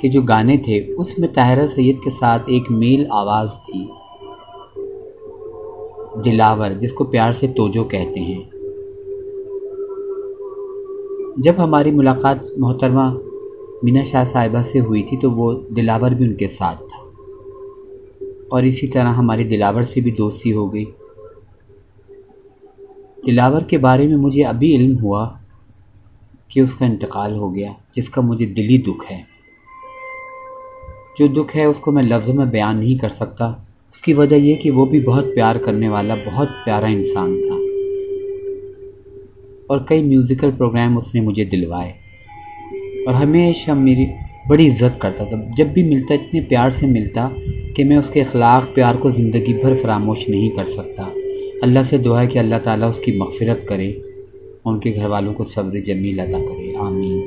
کے جو گانے تھے اس میں طاہرہ سید کے ساتھ ایک میل آواز تھی، دلاور، جس کو پیار سے توجو کہتے ہیں۔ جب ہماری ملاقات محترمہ مینا شاہ صاحبہ سے ہوئی تھی تو وہ دلاور بھی ان کے ساتھ تھا، اور اسی طرح ہماری دلاور سے بھی دوستی ہو گئی۔ دلاور کے بارے میں مجھے ابھی علم ہوا کہ اس کا انتقال ہو گیا، جس کا مجھے دلی دکھ ہے۔ جو دکھ ہے اس کو میں لفظوں میں بیان نہیں کر سکتا۔ اس کی وجہ یہ کہ وہ بھی بہت پیار کرنے والا بہت پیارا انسان تھا، اور کئی میوزیکل پروگرام اس نے مجھے دلوائے، اور ہمیشہ میری بڑی عزت کرتا تھا۔ جب بھی ملتا اتنے پیار سے ملتا کہ میں اس کے اخلاق پیار کو زندگی بھر فراموش نہیں کر سکتا۔ اللہ سے دعا ہے کہ اللہ تعالیٰ اس کی مغفرت کرے، ان کے گھر والوں کو صبر جمیل عطا کرے، آمین۔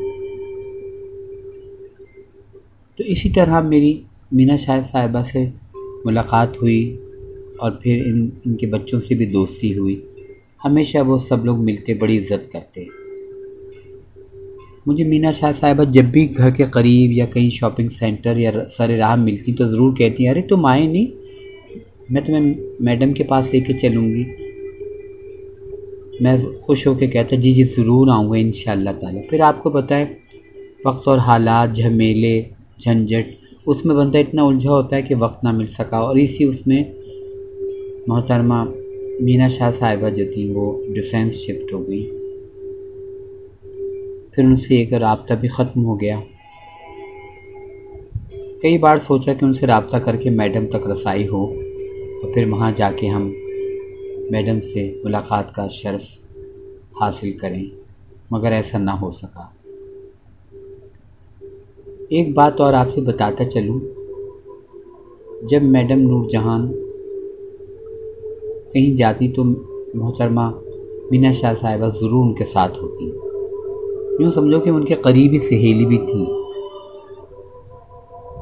تو اسی طرح میری مینا شاہ صاحبہ سے ملاقات ہوئی، اور پھر ان کے بچوں سے بھی دوستی ہوئی۔ ہمیشہ وہ سب لوگ ملتے، بڑی عزت کرتے۔ مجھے مینا شاہ صاحبہ جب بھی گھر کے قریب یا کہیں شاپنگ سینٹر یا سر راہ ملتی تو ضرور کہتی ہیں، ارے تم آئے نہیں، میں تمہیں میڈم کے پاس لے کے چلوں گی۔ میں خوش ہو کے کہتا جی جی ضرور آؤں گا انشاءاللہ تعالی۔ پھر آپ کو پتہ ہے وقت اور حالات، جھمیلے، جھنجھٹ، اس میں بندہ اتنا الجھا ہوتا ہے کہ وقت نہ مل سکا، اور اس میں محترمہ مینا شاہ صاحبہ جو تھیں وہ ڈیفینس شفٹ ہو گئی۔ پھر ان سے ایک رابطہ بھی ختم ہو گیا۔ کئی بار سوچا کہ ان سے رابطہ کر کے میڈم تک رسائی ہو، اور پھر وہاں جا کے ہم میڈم سے ملاقات کا شرف حاصل کریں، مگر ایسا نہ ہو سکا۔ ایک بات اور آپ سے بتاتا چلوں، جب میڈم نور جہان کہیں جاتی تو محترمہ مینا شاہ صاحبہ ضرور ان کے ساتھ ہوتی۔ یوں سمجھو کہ ان کے قریبی سہیلی بھی تھیں۔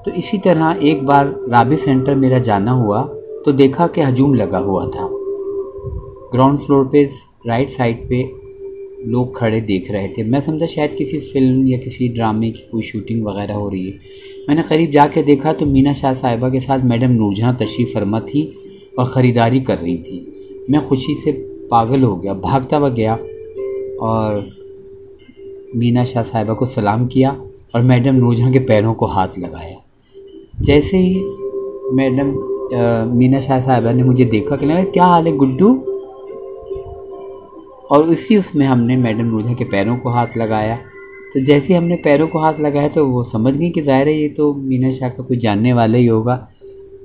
تو اسی طرح ایک بار رابع سینٹر میرا جانا ہوا تو دیکھا کہ ہجوم لگا ہوا تھا۔ گراؤنڈ فلور پہ رائٹ سائڈ پہ لوگ کھڑے دیکھ رہے تھے۔ میں سمجھا شاید کسی فلم یا کسی ڈرامے کی کوئی شوٹنگ وغیرہ ہو رہی ہے۔ میں نے قریب جا کے دیکھا تو مینا شاہ صاحبہ کے ساتھ میڈم نور جہاں تشریف فرما تھیں اور خریداری کر رہی تھیں۔ میں خوشی سے پاگل ہو گیا، بھاگتا ہوا گیا اور مینا شاہ صاحبہ کو سلام کیا اور میڈم نور جہاں کے پیروں کو ہاتھ لگایا۔ جیسے ہی میڈم مینا شاہ صاحبہ نے مجھے دیکھا کہ لگا کیا حال ہے گڈو، اور اس میں ہم نے میڈم نور جہاں کے پیروں کو ہاتھ لگایا۔ تو جیسے ہم نے پیروں کو ہاتھ لگایا تو وہ سمجھ گئی کہ ظاہر ہے یہ تو مینا شاہ کا کوئی جاننے والا ہی ہوگا،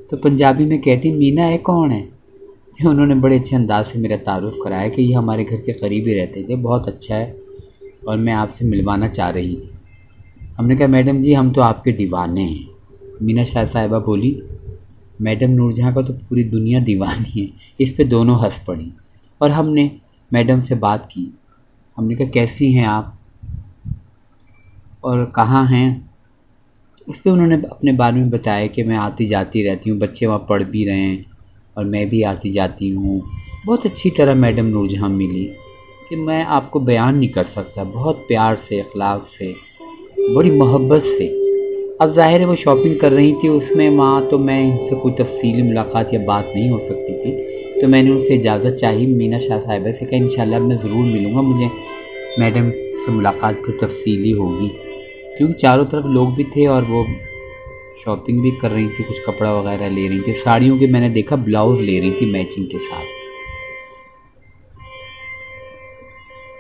تو پنجابی میں کہتی مینا ہے کون ہے؟ تو انہوں نے بڑے اچھے انداز سے میرا تعارف کرایا کہ یہ ہمارے گھر کے قریب ہی رہتے تھے، بہت اچھا ہے اور میں آپ سے ملوانا چاہ رہی تھی۔ ہم نے کہا میڈم جی ہم تو آپ کے دیوانے ہیں۔ مینا شاہ صاحبہ بولی میڈم نور جہاں کا تو پوری دنیا دیوانی ہے۔ اس پہ دونوں ہنس پڑیں، اور ہم نے میڈم سے بات کی۔ ہم نے کہا کیسی ہیں آپ اور کہاں ہیں؟ اس پہ انہوں نے اپنے بارے میں بتایا کہ میں آتی جاتی رہتی ہوں، بچے وہاں پڑھ بھی رہے ہیں اور میں بھی آتی جاتی ہوں۔ بہت اچھی طرح میڈم نور جہاں ملی کہ میں آپ کو بیان نہیں کر سکتا، بہت پیار سے، اخلاق سے، بڑی محبت سے۔ اب ظاہر ہے وہ شاپنگ کر رہی تھی، اس میں ماں تو میں ان سے کوئی تفصیلی ملاقات یا بات نہیں ہو سکتی تھی، تو میں نے ان سے اجازت چاہی، مینا شاہ صاحبہ سے کہا انشاءاللہ میں ضرور ملوں گا، مجھے میڈم سے ملاقات پھر تفصیلی ہوگی، کیونکہ چاروں طرف لوگ بھی تھے اور وہ شاپنگ بھی کر رہی تھی، کچھ کپڑا وغیرہ لے رہی تھی، ساڑیوں کے میں نے دیکھا بلاؤز لے رہی تھی میچنگ کے ساتھ۔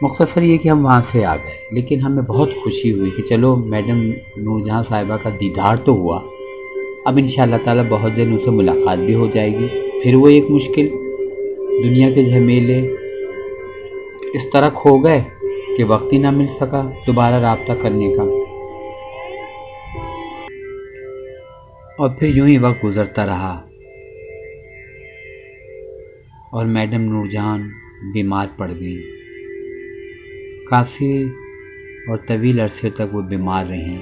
مختصر یہ کہ ہم وہاں سے آ گئے، لیکن ہمیں بہت خوشی ہوئی کہ چلو میڈم نور جہاں صاحبہ کا دیدار تو ہوا، اب انشاءاللہ تعالی بہت جلد ان سے ملاقات بھی ہو جائے گی۔ پھر وہ ایک مشکل دنیا کے جھمیلے اس طرح کھو گئے کہ وقت ہی نہ مل سکا دوبارہ رابطہ کرنے کا، اور پھر یوں ہی وقت گزرتا رہا اور میڈم نور جہان بیمار پڑ گئیں۔ کافی اور طویل عرصے تک وہ بیمار رہیں،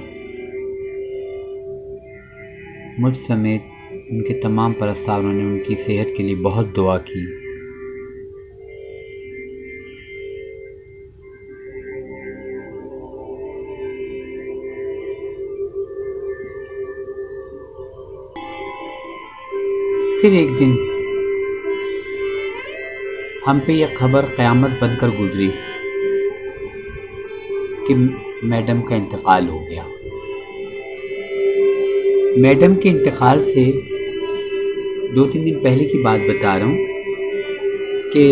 مجھ سمیت ان کے تمام پرستاروں نے ان کی صحت کے لیے بہت دعا کی۔ پھر ایک دن ہم پہ یہ خبر قیامت بن کر گزری کہ میڈم کا انتقال ہو گیا۔ میڈم کے انتقال سے 2-3 دن پہلے کی بات بتا رہا ہوں کہ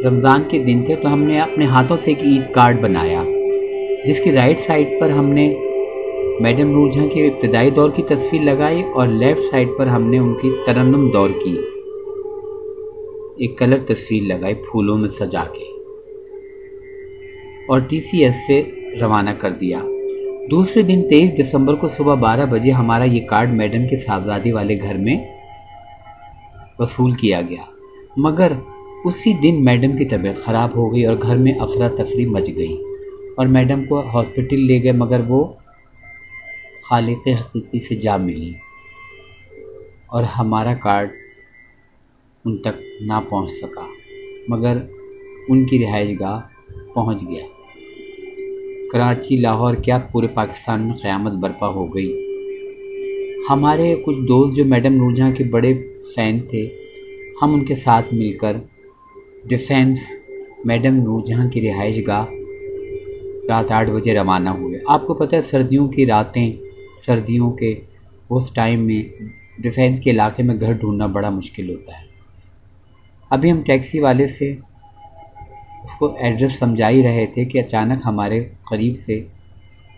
رمضان کے دن تھے، تو ہم نے اپنے ہاتھوں سے ایک عید کارڈ بنایا جس کی رائٹ سائڈ پر ہم نے میڈم نور جہاں کے ابتدائی دور کی تصویر لگائی اور لیفٹ سائڈ پر ہم نے ان کی ترنم دور کی ایک کلر تصویر لگائی پھولوں میں سجا کے، اور TCS سے روانہ کر دیا۔ دوسرے دن 23 دسمبر کو صبح 12 بجے ہمارا یہ کارڈ میڈم کے صاحبزادی والے گھر میں وصول کیا گیا، مگر اسی دن میڈم کی طبیعت خراب ہو گئی اور گھر میں افراتفری مچ گئی اور میڈم کو ہاسپٹل لے گئے، مگر وہ خالق حقیقی سے جا ملی اور ہمارا کارڈ ان تک نہ پہنچ سکا، مگر ان کی رہائش گاہ پہنچ گیا۔ کراچی، لاہور، کیا پورے پاکستان میں قیامت برپا ہو گئی۔ ہمارے کچھ دوست جو میڈم نور جہاں کے بڑے فین تھے، ہم ان کے ساتھ مل کر ڈیفینس میڈم نور جہاں کی رہائش گاہ رات 8 بجے روانہ ہوئے۔ آپ کو پتہ ہے سردیوں کی راتیں، سردیوں کے اس ٹائم میں ڈیفینس کے علاقے میں گھر ڈھونڈنا بڑا مشکل ہوتا ہے۔ ابھی ہم ٹیکسی والے سے اس کو ایڈریس سمجھا ہی رہے تھے کہ اچانک ہمارے قریب سے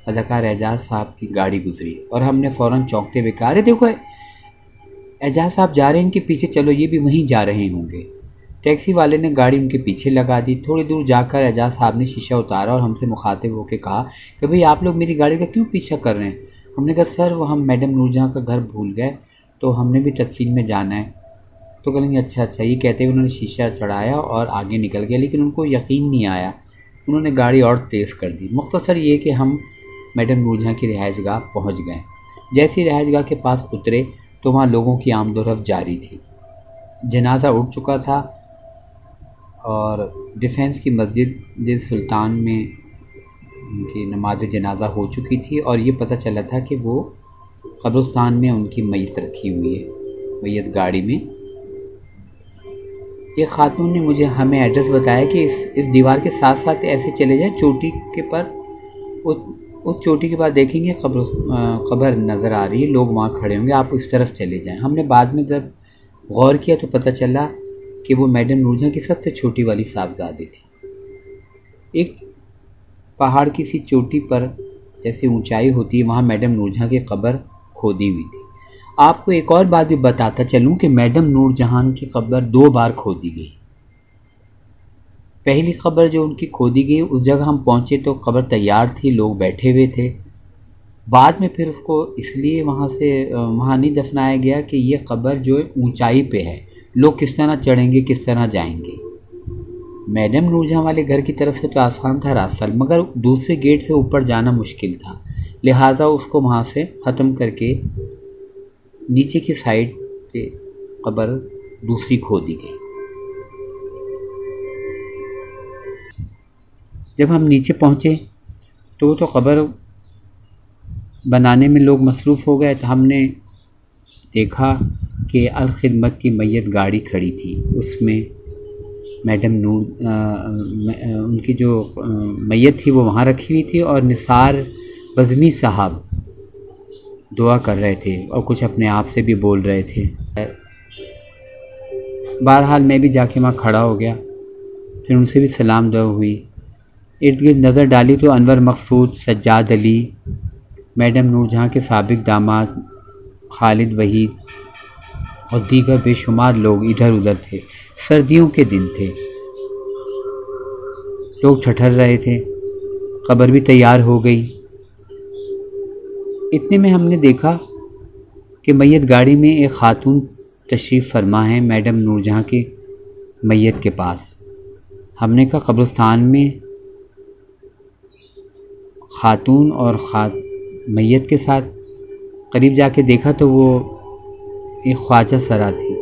اداکار اعجاز صاحب کی گاڑی گزری اور ہم نے فوراً چونکتے ہوئے کہا، ارے دیکھو اعجاز صاحب جا رہے ہیں، ان کے پیچھے چلو، یہ بھی وہیں جا رہے ہوں گے۔ ٹیکسی والے نے گاڑی ان کے پیچھے لگا دی۔ تھوڑی دور جا کر اعجاز صاحب نے شیشہ اتارا اور ہم سے مخاطب ہو کے کہا کہ بھئی آپ لوگ میری گاڑی کا کیوں پیچھا کر رہے ہیں؟ ہم نے کہا سر وہ ہم میڈم نور جہاں کا گھر بھول گئے تو ہم نے بھی تدفین میں جانا ہے۔ تو کہیں گے اچھا، یہ کہتے ہوئے انہوں نے شیشہ چڑھایا اور آگے نکل گیا، لیکن ان کو یقین نہیں آیا، انہوں نے گاڑی اور تیز کر دی۔ مختصر یہ کہ ہم میڈم نور جہاں کی رہائش گاہ پہنچ گئے۔ جیسی رہائش گاہ کے پاس اترے تو وہاں لوگوں کی آمد و رفت جاری تھی، جنازہ اٹھ چکا تھا اور ڈیفینس کی مسجد سلطان میں ان کی نماز جنازہ ہو چکی تھی اور یہ پتہ چلا تھا کہ وہ قبرستان میں ان کی میت رکھی ہوئی ہے، میت گاڑی میں۔ ایک خاتون نے ہمیں ایڈریس بتایا کہ اس دیوار کے ساتھ ساتھ ایسے چلے جائیں چوٹی کے پر، اس چوٹی کے بعد دیکھیں گے قبر نظر آ رہی ہے، لوگ وہاں کھڑے ہوں گے، آپ اس طرف چلے جائیں۔ ہم نے بعد میں جب غور کیا تو پتہ چلا کہ وہ میڈم نور جہاں کی سب سے چھوٹی والی صاحبزادی تھی۔ ایک پہاڑ کی سی چوٹی پر جیسے اونچائی ہوتی ہے، وہاں میڈم نور جہاں کی قبر کھودی ہوئی تھی۔ آپ کو ایک اور بات بھی بتاتا چلوں کہ میڈم نور جہاں کی قبر 2 بار کھودی گئی۔ پہلی قبر جو ان کی کھودی گئی اس جگہ ہم پہنچے تو قبر تیار تھی، لوگ بیٹھے ہوئے تھے۔ بعد میں پھر اس کو اس لیے وہاں نہیں دفنایا گیا کہ یہ قبر جو اونچائی پہ ہے، لوگ کس طرح چڑھیں گے، کس طرح جائیں گے۔ میڈم نور جہاں والے گھر کی طرف سے تو آسان تھا راستہ، مگر دوسرے گیٹ سے اوپر جانا مشکل تھا، لہٰذا اس کو وہاں سے ختم کر کے نیچے کی سائڈ پہ قبر دوسری کھودی گئی۔ جب ہم نیچے پہنچے تو قبر بنانے میں لوگ مصروف ہو گئے، تو ہم نے دیکھا کہ الخدمت کی میت گاڑی کھڑی تھی، اس میں میڈم نور ان کی جو میت تھی وہ وہاں رکھی ہوئی تھی اور نثار بزمی صاحب دعا کر رہے تھے اور کچھ اپنے آپ سے بھی بول رہے تھے۔ بہرحال میں بھی جا کے وہاں کھڑا ہو گیا، پھر ان سے بھی سلام دعا ہوئی۔ ارد گرد نظر ڈالی تو انور مقصود، سجاد علی، میڈم نور جہاں کے سابق داماد خالد وحید اور دیگر بے شمار لوگ ادھر ادھر تھے۔ سردیوں کے دن تھے، لوگ ٹھٹھر رہے تھے، قبر بھی تیار ہو گئی۔ اتنے میں ہم نے دیکھا کہ میت گاڑی میں ایک خاتون تشریف فرما ہے میڈم نور جہاں کے میت کے پاس۔ ہم نے کہا قبرستان میں خاتون اور میت کے ساتھ، قریب جا کے دیکھا تو وہ ایک خواجہ سرا تھی۔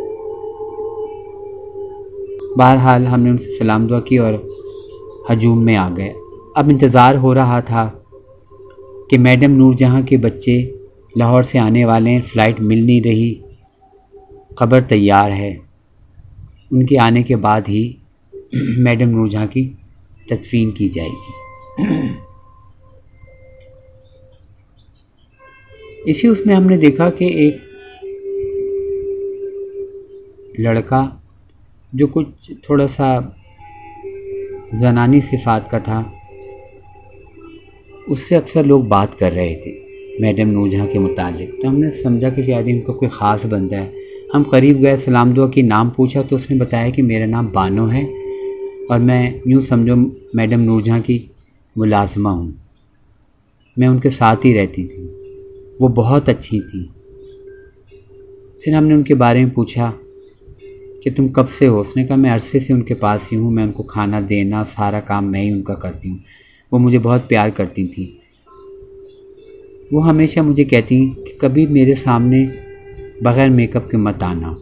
بہرحال ہم نے ان سے سلام دعا کی اور ہجوم میں آ گئے۔ اب انتظار ہو رہا تھا کہ میڈم نور جہاں کے بچے لاہور سے آنے والے ہیں، فلائٹ مل نہیں رہی، قبر تیار ہے، ان کے آنے کے بعد ہی میڈم نور جہاں کی تدفین کی جائے گی۔ اسی اس میں ہم نے دیکھا کہ ایک لڑکا جو کچھ تھوڑا سا زنانی صفات کا تھا، اس سے اکثر لوگ بات کر رہے تھے میڈم نور جہاں کے متعلق، تو ہم نے سمجھا کہ شاید ان کا کوئی خاص بندہ ہے۔ ہم قریب گئے، سلام دعا کی، نام پوچھا تو اس نے بتایا کہ میرا نام بانو ہے اور میں یوں سمجھو میڈم نور جہاں کی ملازمہ ہوں، میں ان کے ساتھ ہی رہتی تھی، وہ بہت اچھی تھیں۔ پھر ہم نے ان کے بارے میں پوچھا کہ تم کب سے ہو؟ اس نے کہا میں عرصے سے ان کے پاس ہی ہوں، میں ان کو کھانا دینا سارا کام میں ہی ان کا کرتی ہوں، وہ مجھے بہت پیار کرتی تھیں۔ وہ ہمیشہ مجھے کہتی کہ کبھی میرے سامنے بغیر میک اپ کے مت آنا،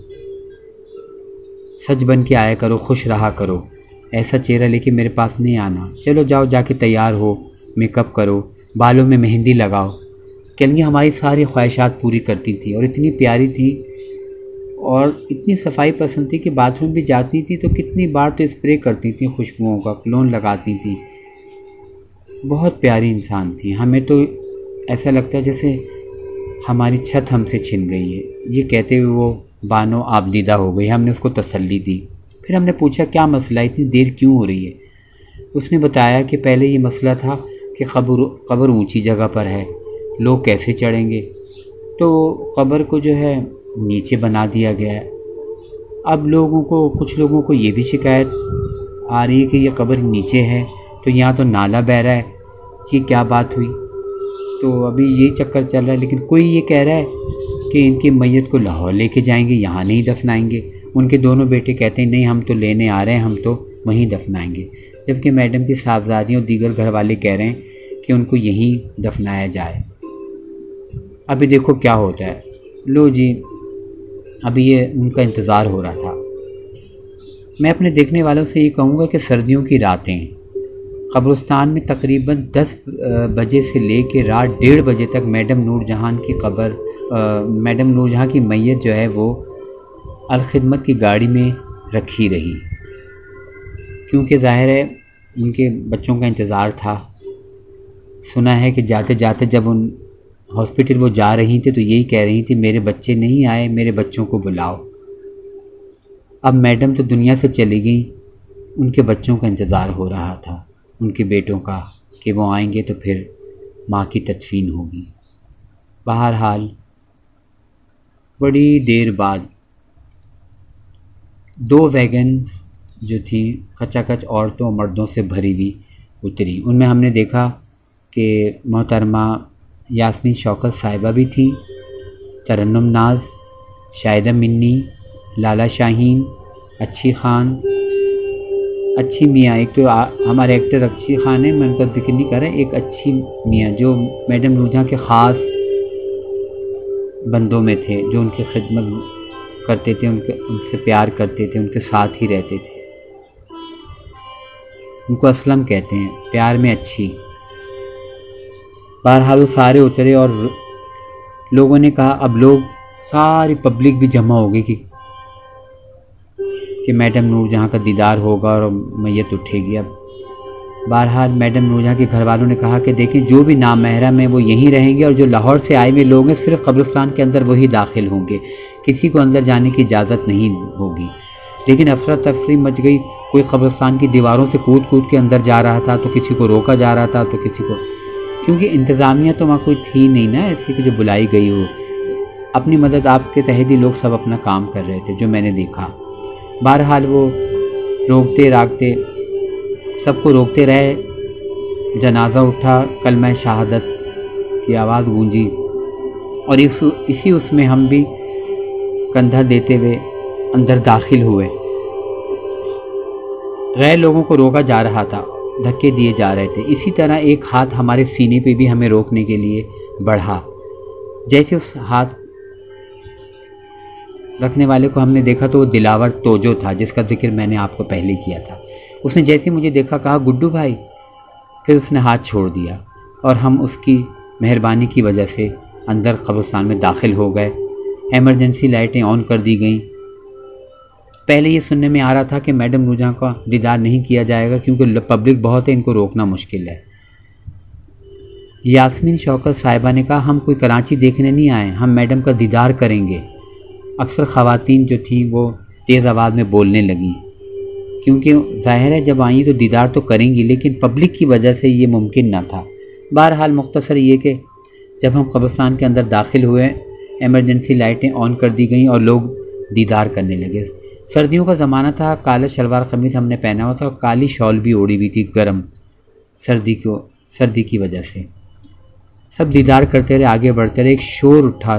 سچ بن کے آیا کرو، خوش رہا کرو، ایسا چہرہ لے کے میرے پاس نہیں آنا، چلو جاؤ جا کے تیار ہو، میک اپ کرو، بالوں میں مہندی لگاؤ۔ کہ ہماری ساری خواہشات پوری کرتی تھی اور اتنی پیاری تھی اور اتنی صفائی پسند تھی کہ باتھ روم بھی جاتی تھی تو کتنی بار تو اسپرے کرتی تھیں خوشبوؤں کا، کلون لگاتی تھیں، بہت پیاری انسان تھی۔ ہمیں تو ایسا لگتا ہے جیسے ہماری چھت ہم سے چھن گئی ہے، یہ کہتے ہوئے وہ بانو آبدیدہ ہو گئی۔ ہم نے اس کو تسلی دی، پھر ہم نے پوچھا کیا مسئلہ ہے، اتنی دیر کیوں ہو رہی ہے؟ اس نے بتایا کہ پہلے یہ مسئلہ تھا کہ قبر اونچی جگہ پر ہے، لوگ کیسے چڑھیں گے، تو قبر کو جو ہے نیچے بنا دیا گیا ہے۔ اب کچھ لوگوں کو یہ بھی شکایت آ رہی ہے کہ یہ قبر نیچے ہے تو یہاں تو نالا بہہ رہا ہے، یہ کیا بات ہوئی؟ تو ابھی یہی چکر چل رہا ہے، لیکن کوئی یہ کہہ رہا ہے کہ ان کی میت کو لاہور لے کے جائیں گے، یہاں نہیں دفنائیں گے۔ ان کے دونوں بیٹے کہتے ہیں نہیں ہم تو لینے آ رہے ہیں، ہم تو وہیں دفنائیں گے، جبکہ میڈم کی صاحبزادیوں اور دیگر گھر والے کہہ رہے ہیں کہ ان کو یہیں دفنایا جائے۔ ابھی دیکھو کیا ہوتا ہے۔ لو جی، ابھی یہ ان کا انتظار ہو رہا تھا۔ میں اپنے دیکھنے والوں سے یہ کہوں گا کہ سردیوں کی راتیں قبرستان میں تقریباً 10 بجے سے لے کے رات 1:30 بجے تک میڈم نور جہاں کی میت جو ہے وہ الخدمت کی گاڑی میں رکھی رہی، کیونکہ ظاہر ہے ان کے بچوں کا انتظار تھا۔ سنا ہے کہ جاتے جاتے جب ان ہاسپٹل وہ جا رہی تھیں تو یہی کہہ رہی تھی میرے بچے نہیں آئے، میرے بچوں کو بلاؤ۔ اب میڈم تو دنیا سے چلی گئیں، ان کے بچوں کا انتظار ہو رہا تھا، ان کے بیٹوں کا، کہ وہ آئیں گے تو پھر ماں کی تدفین ہوگی۔ بہرحال بڑی دیر بعد 2 ویگن جو تھی کچا کچ عورتوں اور مردوں سے بھری ہوئی اتری۔ ان میں ہم نے دیکھا کہ محترمہ یاسمین شوکت صاحبہ بھی تھیں، ترنم ناز، شاہدہ منی، لالا شاہین، اچھی خان، اچھی میاں، ایک تو ہمارے ایکٹر اچھی خان ہے، میں ان کا ذکر نہیں کر رہا، ایک اچھی میاں جو میڈم نور جہاں کے خاص بندوں میں تھے، جو ان کی خدمت کرتے تھے، ان سے پیار کرتے تھے، ان کے ساتھ ہی رہتے تھے۔ ان کو اسلم کہتے ہیں، پیار میں اچھی۔ بہرحال وہ سارے اترے اور لوگوں نے کہا، اب لوگ ساری پبلک بھی جمع ہو گئی کہ میڈم نور جہاں کا دیدار ہوگا اور میت اٹھے گی۔ اب بہرحال میڈم نور جہاں کے گھر والوں نے کہا کہ دیکھیں جو بھی نامحرم ہیں وہ یہیں رہیں گے اور جو لاہور سے آئے ہوئے لوگ ہیں صرف قبرستان کے اندر وہی داخل ہوں گے، کسی کو اندر جانے کی اجازت نہیں ہوگی۔ لیکن افراتفری مچ گئی، کوئی قبرستان کی دیواروں سے کود کے اندر جا رہا تھا تو کسی کو روکا جا رہا تھا تو کسی کو، کیونکہ انتظامیہ تو وہاں کوئی تھی نہیں نا ایسی کہ جو بلائی گئی ہو۔ اپنی مدد آپ کے تحت ہی لوگ سب اپنا کام کر رہے تھے جو میں نے دیکھا۔ بہرحال وہ روکتے راکتے سب کو روکتے رہے، جنازہ اٹھا، کلمہ شہادت کی آواز گونجی اور اسی اس میں ہم بھی کندھا دیتے ہوئے اندر داخل ہوئے۔ غیر لوگوں کو روکا جا رہا تھا، دھکے دیے جا رہے تھے، اسی طرح ایک ہاتھ ہمارے سینے پہ بھی ہمیں روکنے کے لیے بڑھا۔ جیسے اس ہاتھ رکھنے والے کو ہم نے دیکھا تو وہ دلاور توجو تھا، جس کا ذکر میں نے آپ کو پہلے کیا تھا۔ اس نے جیسے مجھے دیکھا کہا گڈو بھائی، پھر اس نے ہاتھ چھوڑ دیا اور ہم اس کی مہربانی کی وجہ سے اندر قبرستان میں داخل ہو گئے ایمرجنسی لائٹیں آن کر دی گئیں۔ پہلے یہ سننے میں آ رہا تھا کہ میڈم نور جہاں کا دیدار نہیں کیا جائے گا کیونکہ پبلک بہت ہے، ان کو روکنا مشکل ہے۔ یاسمین شوکت صاحبہ نے کہا ہم کوئی کراچی دیکھنے نہیں آئے، ہم میڈم کا دیدار کریں گے۔ اکثر خواتین جو تھیں وہ تیز آواز میں بولنے لگیں کیونکہ ظاہر ہے جب آئیں تو دیدار تو کریں گی، لیکن پبلک کی وجہ سے یہ ممکن نہ تھا۔ بہرحال مختصر یہ کہ جب ہم قبرستان کے اندر داخل ہوئے، ایمرجنسی لائٹیں آن کر دی گئیں اور لوگ دیدار کرنے لگے۔ سردیوں کا زمانہ تھا، کالا شلوار قمیض ہم نے پہنا ہوا تھا اور کالی شال بھی اوڑھی ہوئی تھی گرم سردی کی وجہ سے۔ سب دیدار کرتے رہے، آگے بڑھتے رہے۔ ایک شور اٹھا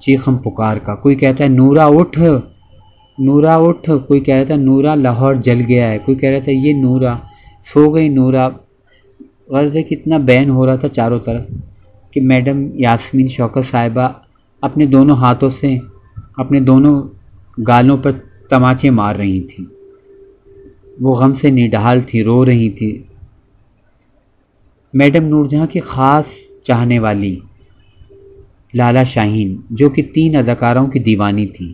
چیخم پکار کا، کوئی کہتا ہے نورا اٹھ، نورا اٹھ، کوئی کہہ رہا تھا نورا لاہور جل گیا ہے، کوئی کہہ رہا تھا یہ نورا سو گئی، نورا۔ غرض ہے کہ اتنا بین ہو رہا تھا چاروں طرف کہ میڈم یاسمین شوکت صاحبہ اپنے دونوں ہاتھوں سے اپنے دونوں گالوں پر تماچے مار رہی تھیں۔ وہ غم سے نڈھال تھی، رو رہی تھی۔ میڈم نور جہاں کی خاص چاہنے والی لالا شاہین جو کہ 3 اداکاروں کی دیوانی تھی،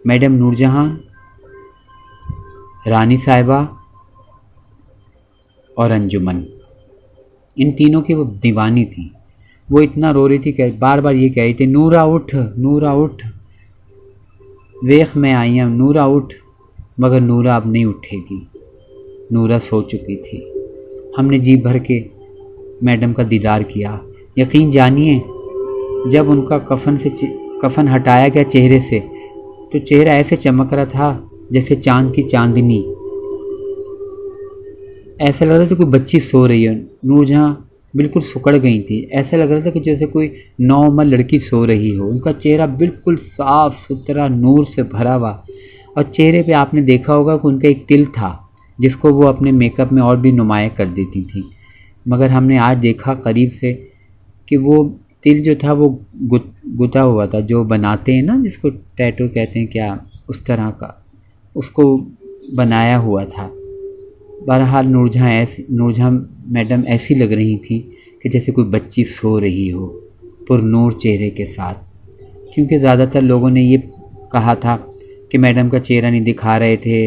میڈم نور جہاں، رانی صاحبہ اور انجمن، ان تینوں کی وہ دیوانی تھی۔ وہ اتنا رو رہی تھی کہ بار بار یہ کہہ رہی تھی نورا اٹھ، نورا اٹھ، ویخ میں آئی ہوں، نورا اٹھ، مگر نورا اب نہیں اٹھے گی، نورا سو چکی تھی۔ ہم نے جی بھر کے میڈم کا دیدار کیا۔ یقین جانیے جب ان کا کفن ہٹایا گیا چہرے سے تو چہرہ ایسے چمک رہا تھا جیسے چاند کی چاندنی، ایسا لگ رہا تھا کوئی بچی سو رہی ہے۔ نور جہاں بالکل سکڑ گئی تھی، ایسا لگ رہا تھا کہ جیسے کوئی نوعمر لڑکی سو رہی ہو۔ ان کا چہرہ بالکل صاف ستھرا نور سے بھرا ہوا، اور چہرے پہ آپ نے دیکھا ہوگا کہ ان کا ایک تل تھا جس کو وہ اپنے میک اپ میں اور بھی نمایاں کر دیتی تھی، مگر ہم نے آج دیکھا قریب سے کہ وہ تل جو تھا وہ گتا ہوا تھا، جو بناتے ہیں نا جس کو ٹیٹو کہتے ہیں، کیا اس طرح کا اس کو بنایا ہوا تھا۔ بہرحال نور جہاں میڈم ایسی لگ رہی تھی کہ جیسے کوئی بچی سو رہی ہو، پر نور چہرے کے ساتھ، کیونکہ زیادہ تر لوگوں نے یہ کہا تھا کہ میڈم کا چہرہ نہیں دکھا رہے تھے،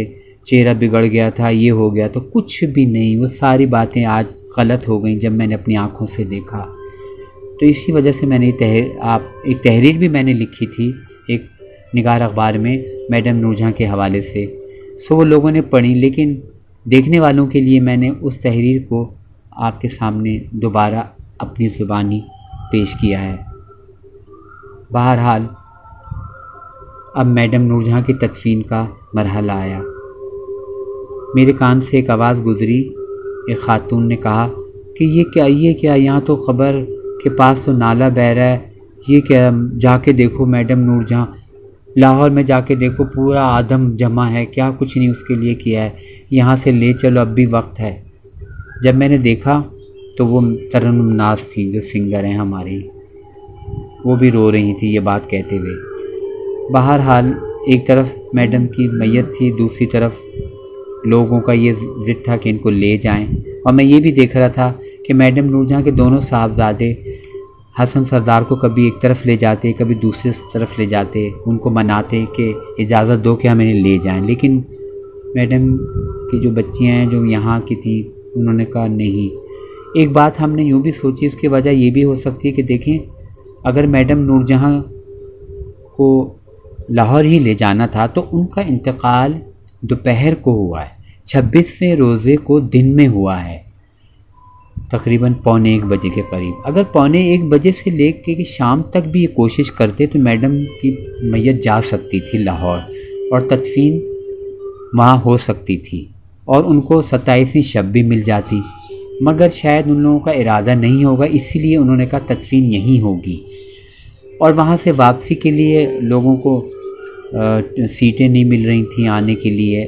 چہرہ بگڑ گیا تھا، یہ ہو گیا، تو کچھ بھی نہیں، وہ ساری باتیں آج غلط ہو گئیں جب میں نے اپنی آنکھوں سے دیکھا۔ تو اسی وجہ سے میں نے ایک تحریر بھی میں نے لکھی تھی ایک نگار اخبار میں میڈم نور جہاں کے حوالے سے، وہ لوگوں نے پڑھی، لیکن دیکھنے والوں کے لیے میں نے اس تحریر کو آپ کے سامنے دوبارہ اپنی زبانی پیش کیا ہے۔ بہرحال اب میڈم نور جہاں کی تدفین کا مرحلہ آیا۔ میرے کان سے ایک آواز گزری، ایک خاتون نے کہا کہ یہ کیا یہاں تو قبر کے پاس تو نالا بہہ رہا ہے، یہ کیا، جا کے دیکھو میڈم نور جہاں، لاہور میں جا کے دیکھو پورا آدم جمع ہے، کیا کچھ نہیں اس کے لیے کیا ہے، یہاں سے لے چلو اب بھی وقت ہے۔ جب میں نے دیکھا تو وہ ترنم ناز تھی جو سنگر ہیں ہماری، وہ بھی رو رہی تھی یہ بات کہتے ہوئے۔ بہرحال ایک طرف میڈم کی میت تھی، دوسری طرف لوگوں کا یہ ضد تھا کہ ان کو لے جائیں، اور میں یہ بھی دیکھ رہا تھا کہ میڈم نور جہاں کے دونوں صاحبزادے حسن سردار کو کبھی ایک طرف لے جاتے، کبھی دوسری طرف لے جاتے، ان کو مناتے کہ اجازت دو کہ ہم انہیں لے جائیں، لیکن میڈم کی جو بچیاں ہیں جو یہاں کی تھیں انہوں نے کہا نہیں۔ ایک بات ہم نے یوں بھی سوچی، اس کی وجہ یہ بھی ہو سکتی ہے کہ دیکھیں اگر میڈم نور جہاں کو لاہور ہی لے جانا تھا تو ان کا انتقال دوپہر کو ہوا ہے، 26ویں روزے کو دن میں ہوا ہے، تقریباً 1:15 بجے کے قریب۔ اگر 1:15 بجے سے لے کے شام تک بھی یہ کوشش کرتے تو میڈم کی میت جا سکتی تھی لاہور، اور تدفین وہاں ہو سکتی تھی، اور ان کو 27ویں شب بھی مل جاتی، مگر شاید ان لوگوں کا ارادہ نہیں ہوگا، اسی لیے انہوں نے کہا تدفین یہیں ہوگی، اور وہاں سے واپسی کے لیے لوگوں کو سیٹیں نہیں مل رہی تھیں آنے کے لیے،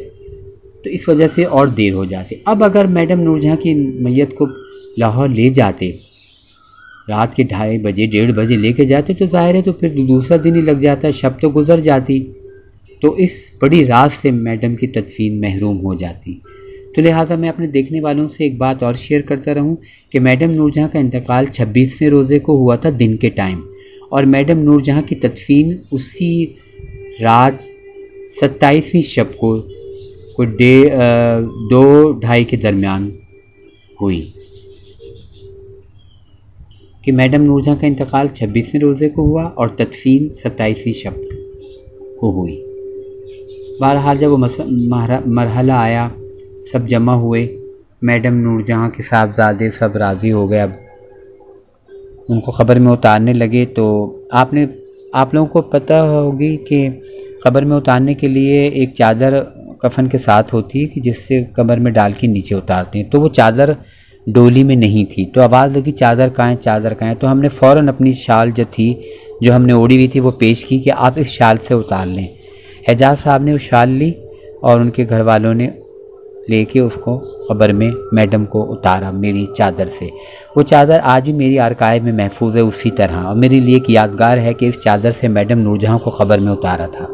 تو اس وجہ سے اور دیر ہو جاتی۔ اب اگر میڈم نور جہاں کی میت کو لاہور لے جاتے رات کے 2:30 بجے 1:30 بجے لے کے جاتے تو ظاہر ہے تو پھر دوسرا دن ہی لگ جاتا، شب تو گزر جاتی، تو اس بڑی راز سے میڈم کی تدفین محروم ہو جاتی۔ تو لہٰذا میں اپنے دیکھنے والوں سے ایک بات اور شیئر کرتا رہوں کہ میڈم نور جہاں کا انتقال 26ویں روزے کو ہوا تھا دن کے ٹائم، اور میڈم نور جہاں کی تدفین اسی رات 27ویں شب کو کوئی 2-2:30 کے درمیان ہوئی کہ میڈم نور جہاں کا انتقال 26ویں روزے کو ہوا اور تدفین 27ویں شب کو ہوئی۔ بہرحال جب وہ مرحلہ آیا، سب جمع ہوئے، میڈم نور جہاں کے صاحبزادے سب راضی ہو گئے، اب ان کو قبر میں اتارنے لگے۔ تو آپ لوگوں کو پتہ ہوگی کہ قبر میں اتارنے کے لیے ایک چادر کفن کے ساتھ ہوتی ہے کہ جس سے قبر میں ڈال کے نیچے اتارتے ہیں، تو وہ چادر ڈولی میں نہیں تھی، تو آواز لگی چادر کہاں ہے، چادر کہاں ہے؟ تو ہم نے فوراً اپنی شال جو ہم نے اوڑھی ہوئی تھی وہ پیش کی کہ آپ اس شال سے اتار لیں۔ اعجاز صاحب نے وہ شال لی اور ان کے گھر والوں نے لے کے اس کو قبر میں میڈم کو اتارا میری چادر سے۔ وہ چادر آج بھی میری آرکائیو میں محفوظ ہے اسی طرح، اور میرے لیے ایک یادگار ہے کہ اس چادر سے میڈم نور جہاں کو قبر میں اتارا تھا۔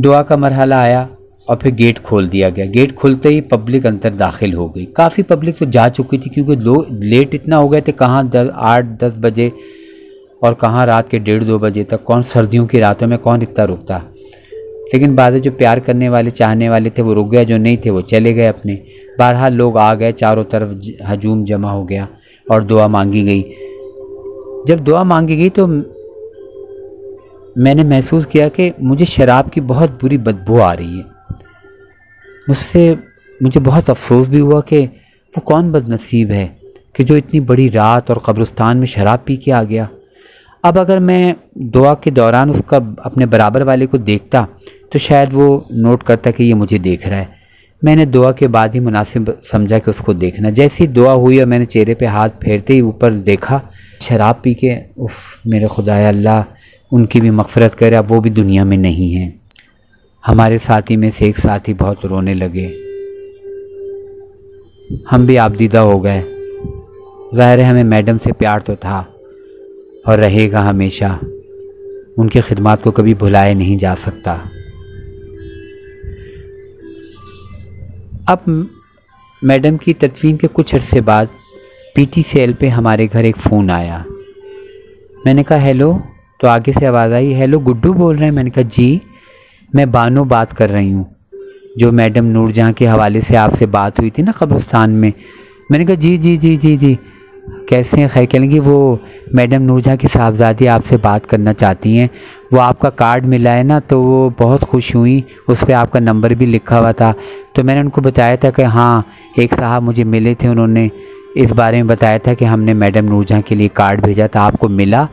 دعا کا مرحلہ آیا اور پھر گیٹ کھول دیا گیا۔ گیٹ کھلتے ہی پبلک اندر داخل ہو گئی، کافی پبلک تو جا چکی تھی کیونکہ لوگ لیٹ اتنا ہو گئے تھے، کہاں 8-10 بجے اور کہاں رات کے 1:30-2 بجے تک، کون سردیوں کی راتوں میں کون اتنا رکتا۔ لیکن بعض جو پیار کرنے والے چاہنے والے تھے وہ رک گئے، جو نہیں تھے وہ چلے گئے اپنے۔ بہرحال لوگ آ گئے، چاروں طرف ہجوم جمع ہو گیا اور دعا مانگی گئی۔ جب دعا مانگی گئی تو میں نے محسوس کیا کہ مجھے شراب کی بہت بری بدبو آ رہی ہے۔ مجھے بہت افسوس بھی ہوا کہ وہ کون بد نصیب ہے کہ جو اتنی بڑی رات اور قبرستان میں شراب پی کے آ گیا۔ اب اگر میں دعا کے دوران اس کا اپنے برابر والے کو دیکھتا تو شاید وہ نوٹ کرتا کہ یہ مجھے دیکھ رہا ہے۔ میں نے دعا کے بعد ہی مناسب سمجھا کہ اس کو دیکھنا۔ جیسی دعا ہوئی اور میں نے چہرے پہ ہاتھ پھیرتے ہی اوپر دیکھا، شراب پی کے، اف میرے خدایا اللہ ان کی بھی مغفرت کرے، اب وہ بھی دنیا میں نہیں ہیں۔ ہمارے ساتھی میں سے ایک ساتھی بہت رونے لگے، ہم بھی آبدیدہ ہو گئے۔ ظاہر ہے ہمیں میڈم سے پیار تو تھا اور رہے گا ہمیشہ، ان کی خدمات کو کبھی بھلایا نہیں جا سکتا۔ اب میڈم کی تدفین کے کچھ عرصے بعد PTCL پہ ہمارے گھر ایک فون آیا۔ میں نے کہا ہیلو، تو آگے سے آواز آئی ہیلو گڈو بول رہے ہیں؟ میں نے کہا جی، میں بانو بات کر رہی ہوں، جو میڈم نور جہاں کے حوالے سے آپ سے بات ہوئی تھی نا قبرستان میں۔ میں نے کہا جی جی جی جی جی کیسے ہیں؟ خیر کہیں گی وہ میڈم نور جہاں کی صاحبزادی آپ سے بات کرنا چاہتی ہیں، وہ آپ کا کارڈ ملا ہے نا تو وہ بہت خوش ہوئیں، اس پہ آپ کا نمبر بھی لکھا ہوا تھا۔ تو میں نے ان کو بتایا تھا کہ ہاں ایک صاحب مجھے ملے تھے، انہوں نے اس بارے میں بتایا تھا کہ ہم نے میڈم نور جہاں کے لیے کارڈ بھیجا تھا، آپ کو ملا؟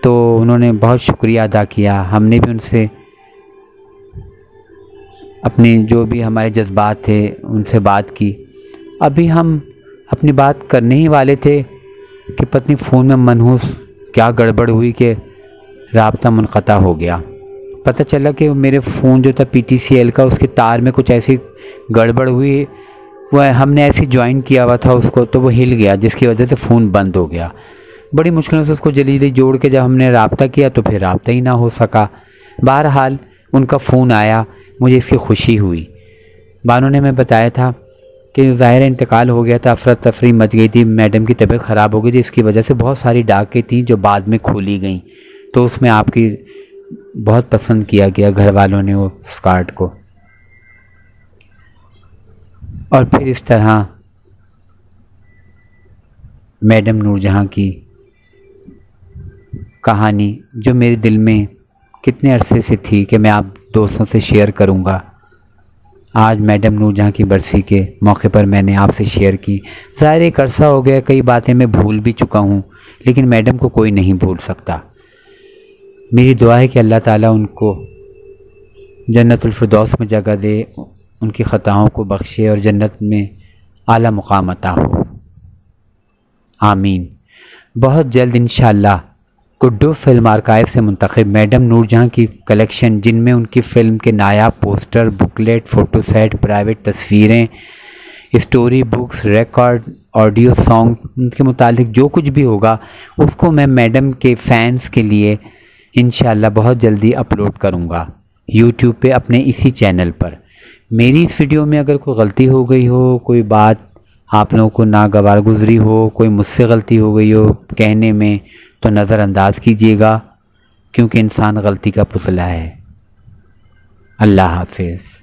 تو انہوں نے بہت شکریہ ادا کیا، ہم نے بھی ان سے اپنے جو بھی ہمارے جذبات تھے ان سے بات کی۔ ابھی ہم اپنی بات کرنے ہی والے تھے کہ پتہ نہیں فون میں منحوس کیا گڑبڑ ہوئی کہ رابطہ منقطع ہو گیا۔ پتہ چلا کہ میرے فون جو تھا PTCL کا، اس کے تار میں کچھ ایسی گڑبڑ ہوئی، وہ ہم نے ایسی جوائن کیا ہوا تھا اس کو، تو وہ ہل گیا جس کی وجہ سے فون بند ہو گیا۔ بڑی مشکل سے اس کو جلدی جلدی جوڑ کے جب ہم نے رابطہ کیا تو پھر رابطہ ہی نہ ہو سکا۔ بہرحال ان کا فون آیا، مجھے اس کی خوشی ہوئی۔ بانو نے میں بتایا تھا کہ ظاہر انتقال ہو گیا تھا، افراتفری مچ گئی تھی، میڈم کی طبیعت خراب ہو گئی تھی، اس کی وجہ سے بہت ساری ڈاکیں تھیں جو بعد میں کھولی گئیں، تو اس میں آپ کی بہت پسند کیا گیا گھر والوں نے اس کارڈ کو۔ اور پھر اس طرح میڈم نور جہاں کی کہانی جو میرے دل میں کتنے عرصے سے تھی کہ میں آپ دوستوں سے شیئر کروں گا، آج میڈم نور جہاں کی برسی کے موقع پر میں نے آپ سے شیئر کی۔ ظاہر ایک عرصہ ہو گیا، کئی باتیں میں بھول بھی چکا ہوں، لیکن میڈم کو کوئی نہیں بھول سکتا۔ میری دعا ہے کہ اللہ تعالیٰ ان کو جنت الفردوس میں جگہ دے، ان کی خطاؤں کو بخشے اور جنت میں اعلیٰ مقام عطا ہو، آمین۔ بہت جلد انشاءاللہ گڈو فلم آرکائیو سے منتخب میڈم نور جہاں کی کلیکشن، جن میں ان کی فلم کے نایاب poster, booklet, photo set, private تصویریں، story books, record, audio song, ان کے متعلق جو کچھ بھی ہوگا اس کو میں میڈم کے فینس کے لیے انشاءاللہ بہت جلدی اپلوڈ کروں گا یوٹیوب پہ اپنے اسی چینل پر۔ میری اس ویڈیو میں اگر کوئی غلطی ہو گئی ہو، کوئی بات آپ لوگوں کو ناگوار گزری ہو، کوئی مجھ سے غلطی ہو گئی ہو کہنے میں، تو نظر انداز کیجیے گا، کیونکہ انسان غلطی کا پتلا ہے۔ اللہ حافظ۔